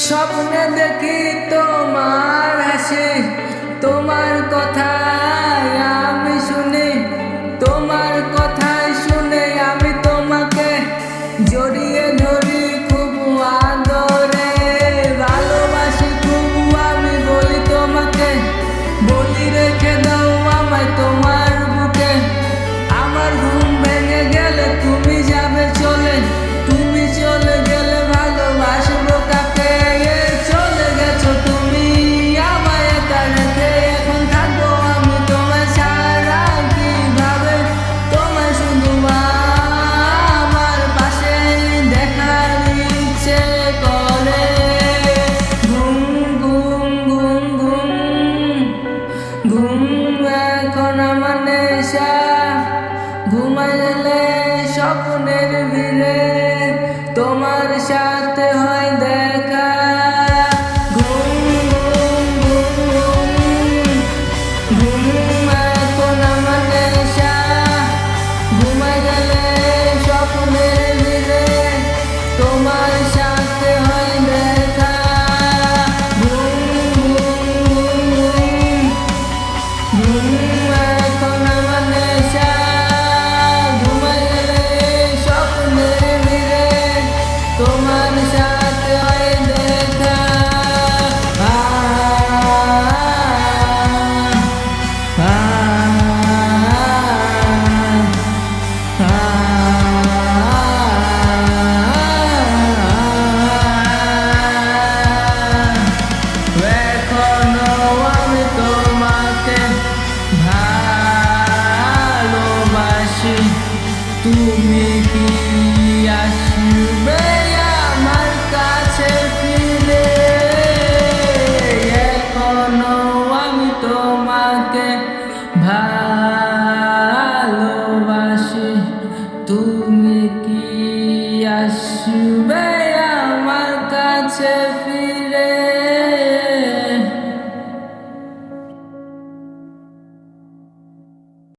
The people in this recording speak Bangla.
স্বপ্নে দেখি তোমার হাসি, তোমার কথায় আমি শুনি, তোমার কথায় শুনে আমি তোমাকে জড়িয়ে ধরি খুব আদরে, ভালোবাসি খুব আমি বলি তোমাকে, বলি রেখে দাও আমায় তোমার বুকে। আমার ঘুম ভেঙে গেলে তুমি যাবে চলে, তুমি চলে গেলে ভালোবাসবো কাকে? চলে গেছো তুমি আমায় একা রেখে, এখন থাকবো আমি তোমায় ছাড়া কিভাবে? তোমায় শুধু আমার পাশে দেখার ইচ্ছে করে। ঘুম ঘুম ঘুম ঘুম ঘুম এখন আমার নেশা, ঘুমাই গেলে স্বপ্নের ভিড়ে তোমার সাথে হয় দেখা। ঘুম ঘুম ঘুম ঘুম এখন আমার নেশা, ঘুমাই গেলে স্বপ্নের ভিড়ে তোমার সাথে হয় দেখা। ঘুম ঘুম ঘুম এখন আমার নেশা, ঘুমাই গেলে স্বপ্নের ভিড়ে তোমার সাথে হয় দেখা। এখনো আমি তোমাকে ভালোবাসি, তুমি কি আসবে আমার কাছে ফিরে? এখনো আমি তোমাকে ভালোবাসি, তুমি কি আসবে